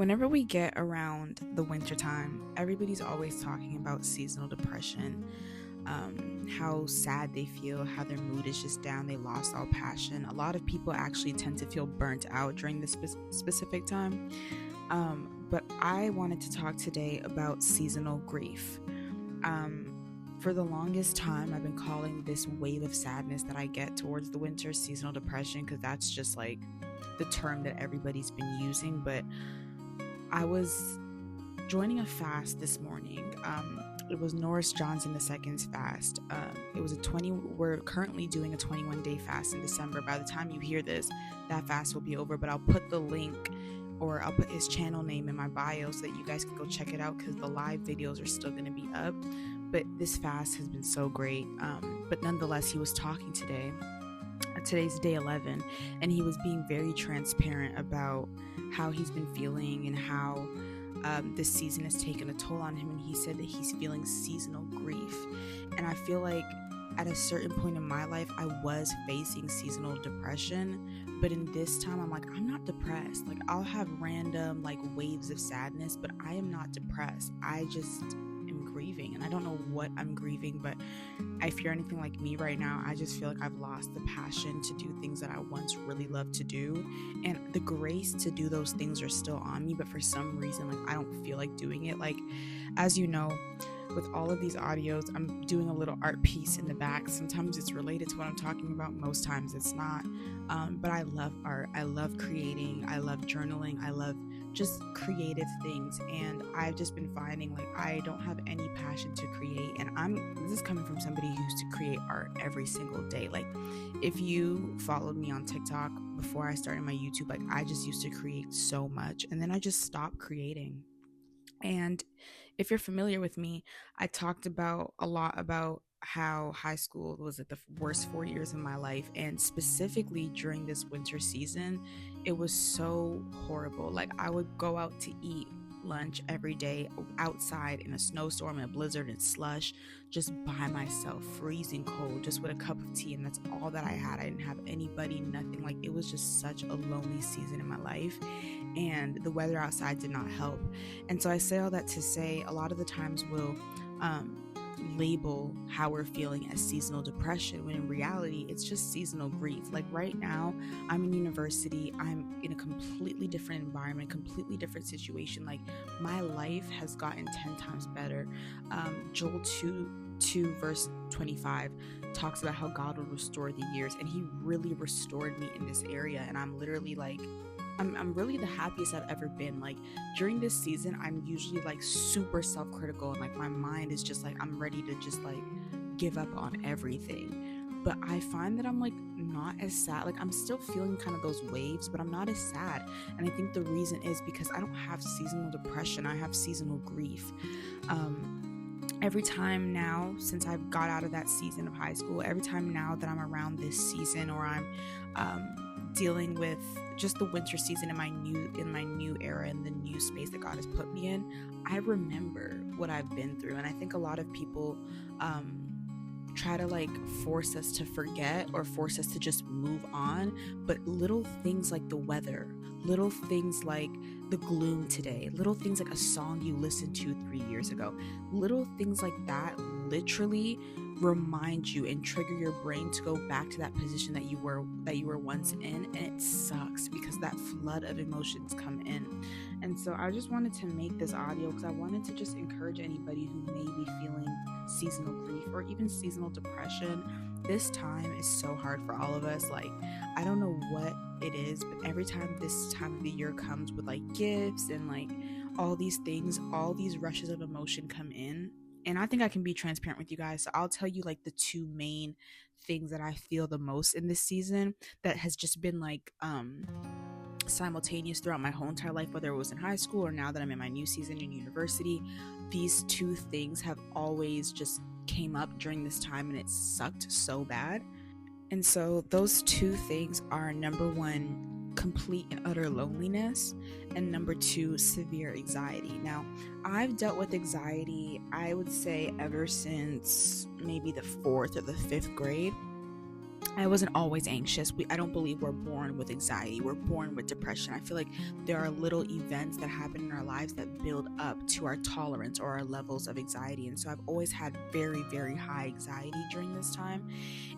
Whenever we get around the wintertime, everybody's always talking about seasonal depression, how sad they feel, how their mood is just down, they lost all passion. A lot of people actually tend to feel burnt out during this specific time. But I wanted to talk today about seasonal grief. For the longest time, I've been calling this wave of sadness that I get towards the winter seasonal depression because that's just like the term that everybody's been using. But I was joining a fast this morning. It was Norris Johnson II's fast. It was we're currently doing a 21-day fast in December. By the time you hear this, that fast will be over, but I'll put the link or I'll put his channel name in my bio so that you guys can go check it out because the live videos are still going to be up. But this fast has been so great. But nonetheless, he was talking today. Today's day 11, and he was being very transparent about how he's been feeling and how this season has taken a toll on him. And he said that he's feeling seasonal grief. And I feel like at a certain point in my life, I was facing seasonal depression. But in this time, I'm like, I'm not depressed. Like, I'll have random like waves of sadness, but I am not depressed. I just am grieving, and I don't know what I'm grieving, but if you're anything like me right now, I just feel like I've lost the passion to do things that I once really loved to do, and the grace to do those things are still on me, but for some reason, like, I don't feel like doing it. Like, as you know, with all of these audios, I'm doing a little art piece in the back. Sometimes it's related to what I'm talking about, most times it's not. But I love art. I love creating. I love journaling. I love just creative things. And I've just been finding like I don't have any passion to create. And this is coming from somebody who used to create art every single day. Like, if you followed me on TikTok before I started my YouTube, like, I just used to create so much. And then I just stopped creating. And if you're familiar with me, I talked about a lot about how high school was like the worst 4 years of my life, and specifically during this winter season, it was so horrible. Like, I would go out to eat lunch every day outside in a snowstorm and a blizzard and slush, just by myself, freezing cold, just with a cup of tea, and that's all that I had. I didn't have anybody, nothing. Like, it was just such a lonely season in my life, and the weather outside did not help. And so I say all that to say, a lot of the times we'll label how we're feeling as seasonal depression, when in reality it's just seasonal grief. Like, right now I'm in university, I'm in a completely different environment, completely different situation. Like, my life has gotten 10 times better. Joel 2 verse 25 talks about how God will restore the years, and he really restored me in this area. And I'm literally like, I'm really the happiest I've ever been. Like, during this season, I'm usually like super self-critical, and like my mind is just like, I'm ready to just like give up on everything. But I find that I'm like not as sad. Like, I'm still feeling kind of those waves, but I'm not as sad. And I think the reason is because I don't have seasonal depression, I have seasonal grief. Every time now, since I've got out of that season of high school, every time now that I'm around this season, or I'm dealing with just the winter season in my new era, and the new space that God has put me in, I remember what I've been through. And I think a lot of people try to like force us to forget or force us to just move on, but little things like the weather, little things like the gloom today, little things like a song you listened to 3 years ago, little things like that literally remind you and trigger your brain to go back to that position that you were once in. And it sucks because that flood of emotions come in. And so I just wanted to make this audio because I wanted to just encourage anybody who may be feeling seasonal grief or even seasonal depression. This time is so hard for all of us. Like, I don't know what it is, but every time this time of the year comes with like gifts and like all these things, all these rushes of emotion come in. And I think I can be transparent with you guys. So I'll tell you like the two main things that I feel the most in this season that has just been like simultaneous throughout my whole entire life, whether it was in high school or now that I'm in my new season in university. These two things have always just came up during this time, and it sucked so bad. And so those two things are, number one, complete and utter loneliness, and number two, severe anxiety. Now, I've dealt with anxiety, I would say, ever since maybe the 4th or the 5th grade. I wasn't always anxious. I don't believe we're born with anxiety. We're born with depression. I feel like there are little events that happen in our lives that build up to our tolerance or our levels of anxiety. And so I've always had very, very high anxiety during this time.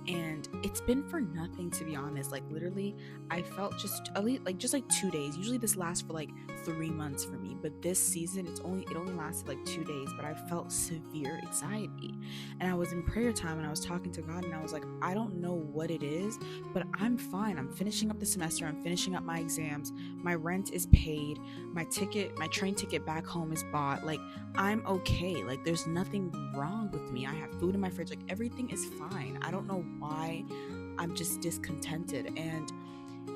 And it's been for nothing, to be honest. Like, literally, I felt just at least like 2 days. Usually this lasts for like 3 months for me, but this season it only lasted like 2 days, but I felt severe anxiety. And I was in prayer time and I was talking to God, and I was like, I don't know what it is, but I'm fine. I'm finishing up the semester, I'm finishing up my exams, my rent is paid, my train ticket back home is bought. Like, I'm okay. Like, there's nothing wrong with me. I have food in my fridge. Like, everything is fine. I don't know why I'm just discontented. And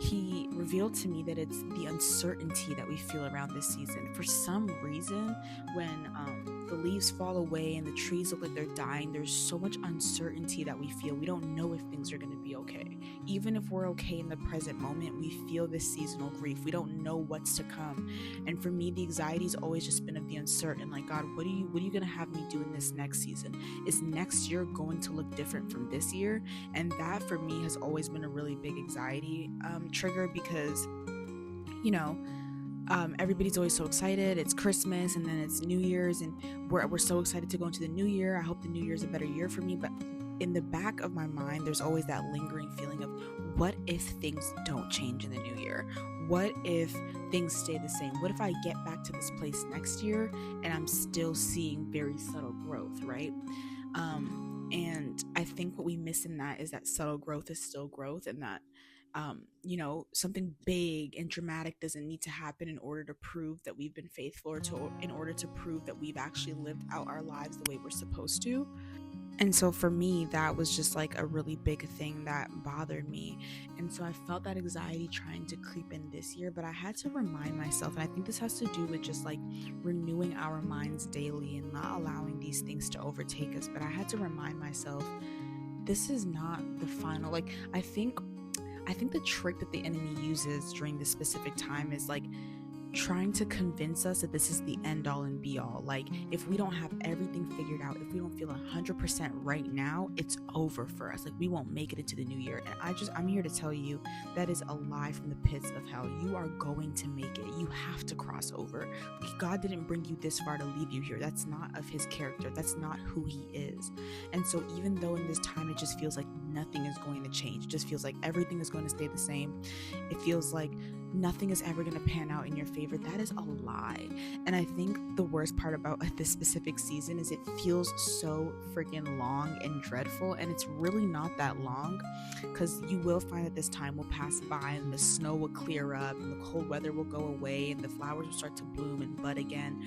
he revealed to me that it's the uncertainty that we feel around this season. For some reason, when the leaves fall away and the trees look like they're dying, there's so much uncertainty that we feel. We don't know if things are going to be okay. Even if we're okay in the present moment, we feel this seasonal grief. We don't know what's to come. And for me, the anxiety's always just been of the uncertain. Like, God, what are you going to have me do in this next season? Is next year going to look different from this year? And that for me has always been a really big anxiety trigger, because everybody's always so excited. It's Christmas and then it's New Year's, and we're so excited to go into the new year. I hope the new year's a better year for me, but in the back of my mind there's always that lingering feeling of, what if things don't change in the new year? What if things stay the same? What if I get back to this place next year and I'm still seeing very subtle growth, right? And I think what we miss in that is that subtle growth is still growth, and that something big and dramatic doesn't need to happen in order to prove that we've been faithful, or in order to prove that we've actually lived out our lives the way we're supposed to. And so for me, that was just like a really big thing that bothered me. And so I felt that anxiety trying to creep in this year, but I had to remind myself, and I think this has to do with just like renewing our minds daily and not allowing these things to overtake us. But I had to remind myself, this is not the final. Like, I think the trick that the enemy uses during this specific time is like trying to convince us that this is the end all and be all. Like, if we don't have everything figured out, if we don't feel 100% right now, it's over for us. Like, we won't make it into the new year. And I'm here to tell you that is a lie from the pits of hell. You are going to make it. You have to cross over. God didn't bring you this far to leave you here. That's not of his character. That's not who he is. And so even though in this time it just feels like nothing is going to change, it just feels like everything is going to stay the same, it feels like nothing is ever going to pan out in your favor, that is a lie. And I think the worst part about this specific season is it feels so freaking long and dreadful, and it's really not that long, because you will find that this time will pass by and the snow will clear up and the cold weather will go away and the flowers will start to bloom and bud again.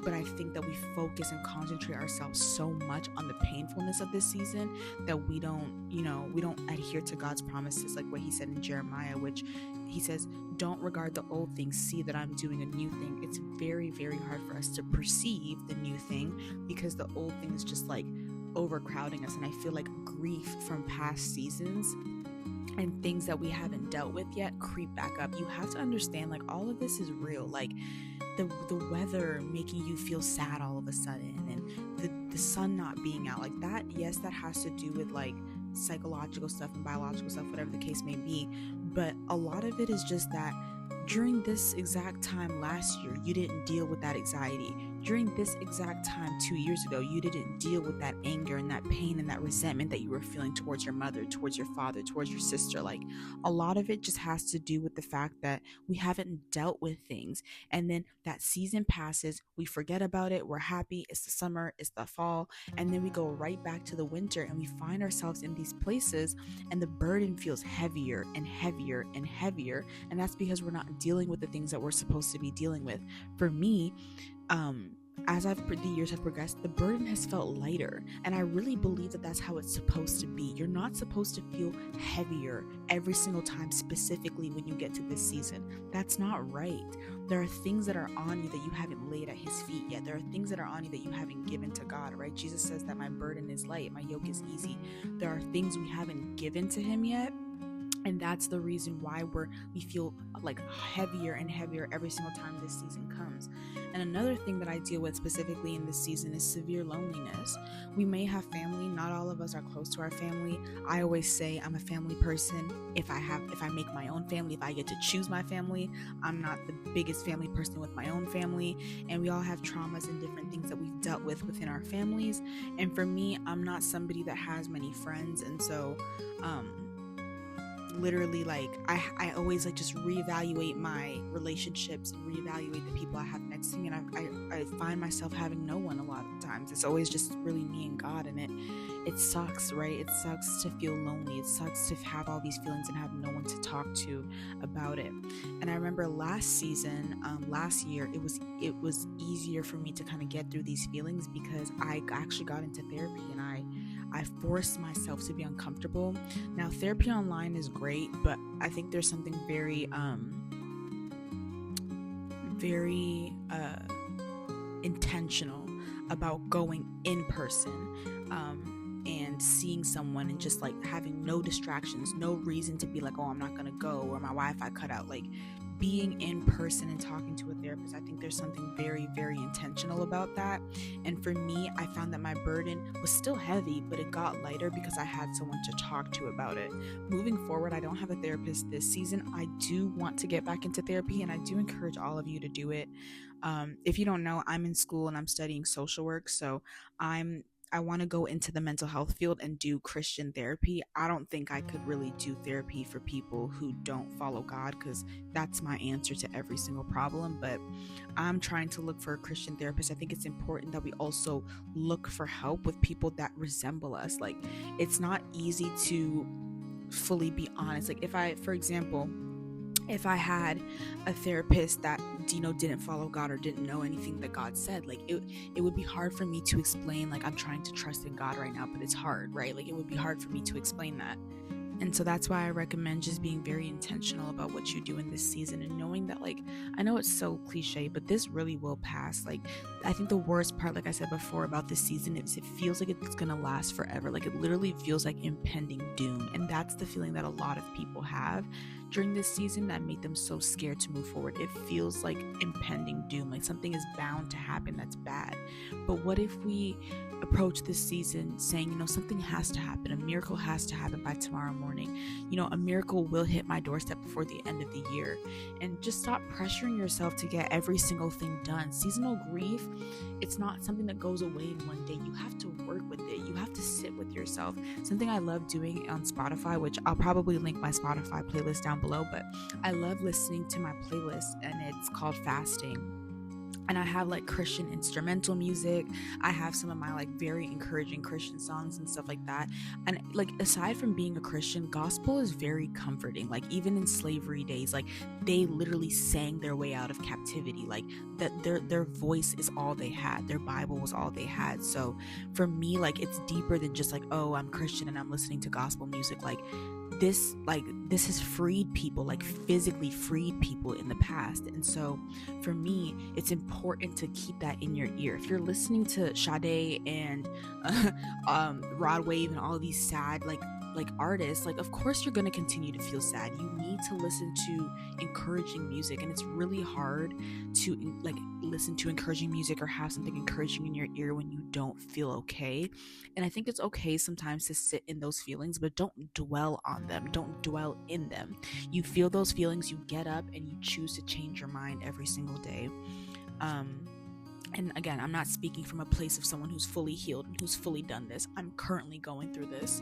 But I think that we focus and concentrate ourselves so much on the painfulness of this season that we don't adhere to God's promises, like what he said in Jeremiah, which he says, don't regard the old things, see that I'm doing a new thing. It's very, very hard for us to perceive the new thing because the old thing is just like overcrowding us. And I feel like grief from past seasons and things that we haven't dealt with yet creep back up. You have to understand, like, all of this is real. Like the weather making you feel sad all of a sudden, and the sun not being out, like that. Yes, that has to do with like psychological stuff and biological stuff, whatever the case may be. But a lot of it is just that during this exact time last year, you didn't deal with that anxiety. During this exact time 2 years ago, you didn't deal with that anger and that pain and that resentment that you were feeling towards your mother, towards your father, towards your sister. Like, a lot of it just has to do with the fact that we haven't dealt with things. And then that season passes, we forget about it, we're happy, it's the summer, it's the fall, and then we go right back to the winter, and we find ourselves in these places and the burden feels heavier and heavier and heavier. And that's because we're not dealing with the things that we're supposed to be dealing with. For me, as the years have progressed, the burden has felt lighter, and I really believe that that's how it's supposed to be. You're not supposed to feel heavier every single time, specifically when you get to this season. That's not right. There are things that are on you that you haven't laid at his feet yet. There are things that are on you that you haven't given to God, right? Jesus says that my burden is light, my yoke is easy. There are things we haven't given to him yet. And that's the reason why we feel like heavier and heavier every single time this season comes. And another thing that I deal with specifically in this season is severe loneliness. We may have family, not all of us are close to our family. I always say I'm a family person. If I make my own family, if I get to choose my family, I'm not the biggest family person with my own family. And we all have traumas and different things that we've dealt with within our families. And for me, I'm not somebody that has many friends, and so literally, like, I always like just reevaluate my relationships and reevaluate the people I have next to me, and I find myself having no one a lot of times. It's always just really me and God, and it sucks, right? It sucks to feel lonely. It sucks to have all these feelings and have no one to talk to about it. And I remember last year, it was easier for me to kind of get through these feelings because I actually got into therapy, and I forced myself to be uncomfortable. Now, therapy online is great, but I think there's something very intentional about going in person and seeing someone and just like having no distractions, no reason to be like, oh, I'm not gonna go, or my Wi-Fi cut out. Like, being in person and talking to a therapist, I think there's something very, very intentional about that. And for me, I found that my burden was still heavy, but it got lighter because I had someone to talk to about it. Moving forward, I don't have a therapist this season. I do want to get back into therapy, and I do encourage all of you to do it. If you don't know, I'm in school and I'm studying social work, so I want to go into the mental health field and do Christian therapy. I don't think I could really do therapy for people who don't follow God, because that's my answer to every single problem. But I'm trying to look for a Christian therapist. I think it's important that we also look for help with people that resemble us. Like, it's not easy to fully be honest. Like, if I had a therapist that didn't follow God or didn't know anything that God said, like it would be hard for me to explain, like, I'm trying to trust in God right now, but it's hard, right? Like, it would be hard for me to explain that. And so that's why I recommend just being very intentional about what you do in this season, and knowing that, like, I know it's so cliche, but this really will pass. Like, I think the worst part, like I said before, about this season is it feels like it's gonna last forever. Like, it literally feels like impending doom, and that's the feeling that a lot of people have during this season that made them so scared to move forward. It feels like impending doom, like something is bound to happen that's bad. But what if we approach this season saying, something has to happen, a miracle has to happen by tomorrow morning, a miracle will hit my doorstep before the end of the year. And just stop pressuring yourself to get every single thing done. Seasonal grief, it's not something that goes away in one day. You have to work with it. You have to sit with yourself. Something I love doing on Spotify, which I'll probably link my Spotify playlist down below, but I love listening to my playlist, and it's called Fasting. And I have like Christian instrumental music. I have some of my like very encouraging Christian songs and stuff like that. And like, aside from being a Christian, gospel is very comforting. Like, even in slavery days, like, they literally sang their way out of captivity. Like, that their voice is all they had. Their Bible was all they had. So for me, like, it's deeper than just like, oh, I'm Christian and I'm listening to gospel music. Like, this has freed people, like physically freed people in the past. And so for me, it's important to keep that in your ear. If you're listening to Sade and Rod Wave and all these sad like artists, like, of course you're going to continue to feel sad. You need to listen to encouraging music, and it's really hard to like listen to encouraging music or have something encouraging in your ear when you don't feel okay. And I think it's okay sometimes to sit in those feelings, but don't dwell on them. Don't dwell in them. You feel those feelings, you get up and you choose to change your mind every single day. And again, I'm not speaking from a place of someone who's fully healed and who's fully done this. I'm currently going through this,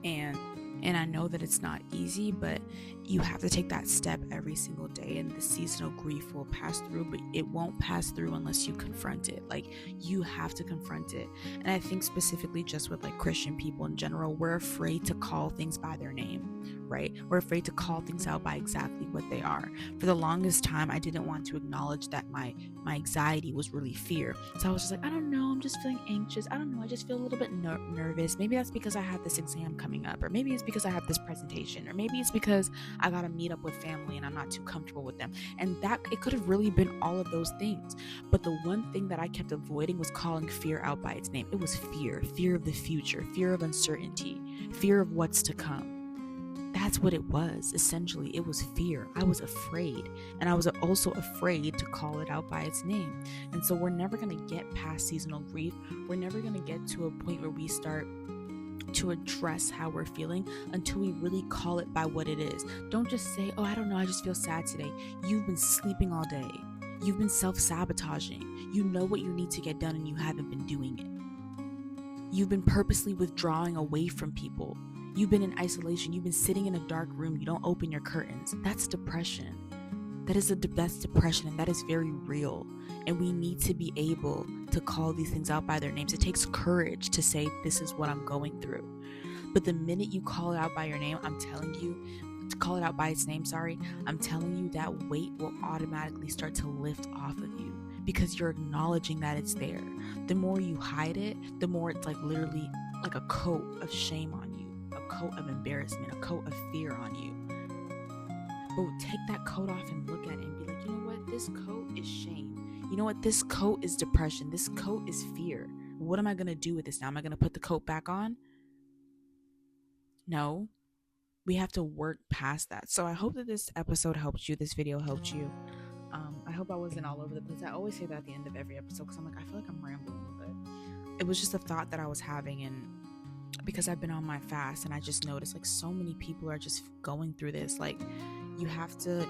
and I know that it's not easy, but you have to take that step every single day. And the seasonal grief will pass through, but it won't pass through unless you confront it. Like, you have to confront it. And I think specifically just with like Christian people in general, we're afraid to call things by their name, right? We're afraid to call things out by exactly what they are. For the longest time, I didn't want to acknowledge that my anxiety was really fear. So I was just like, I don't know, I'm just feeling anxious. I don't know, I just feel a little bit nervous. Maybe that's because I have this exam coming up, or maybe it's because I have this presentation, or maybe it's because I gotta meet up with family and I'm not too comfortable with them. And that it could have really been all of those things. But the one thing that I kept avoiding was calling fear out by its name. It was fear of the future, fear of uncertainty, fear of what's to come. that's what it was. Essentially, it was fear. I was afraid, and I was also afraid to call it out by its name. And so we're never going to get past seasonal grief. We're never going to get to a point where we start to address how we're feeling until we really call it by what it is. Don't just say, oh, I don't know, I just feel sad today. You've been sleeping all day. You've been self-sabotaging. You know what you need to get done and you haven't been doing it. You've been purposely withdrawing away from people. You've been in isolation. You've been sitting in a dark room. You don't open your curtains. That's depression. That's depression, and that is very real. And we need to be able to call these things out by their names. It takes courage to say, this is what I'm going through. But the minute you call it out by your name, I'm telling you, to call it out by its name, I'm telling you that weight will automatically start to lift off of you because you're acknowledging that it's there. The more you hide it, the more it's like literally like a coat of shame on you, a coat of embarrassment, a coat of fear on you. But take that coat off and look at it and be like, you know what? This coat is shame. You know what? This coat is depression. This coat is fear. What am I going to do with this now? Am I going to put the coat back on? No. We have to work past that. So I hope that this episode helped you. This video helped you. I hope I wasn't all over the place. I always say that at the end of every episode because I'm like, I feel like I'm rambling. But it was just a thought that I was having, and because I've been on my fast and I just noticed like so many people are just going through this. Like, we have to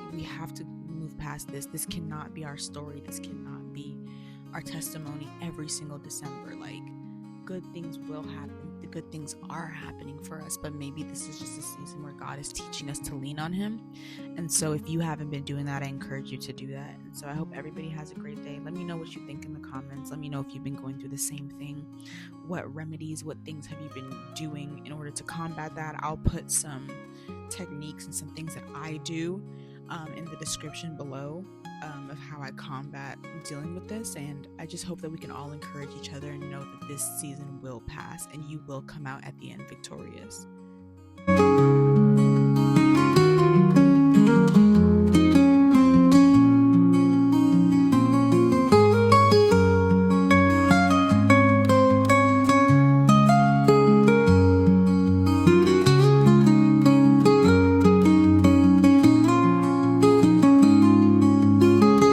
move past this. This cannot be our story. This cannot be our testimony every single December. Like, good things will happen. The good things are happening for us, but maybe this is just a season where God is teaching us to lean on him. And so if you haven't been doing that, I encourage you to do that. And so I hope everybody has a great day. Let me know what you think in the comments. Let me know if you've been going through the same thing. What remedies, what things have you been doing in order to combat that? I'll put some techniques and some things that I do in the description below of how I combat dealing with this. And I just hope that we can all encourage each other and know that this season will pass and you will come out at the end victorious.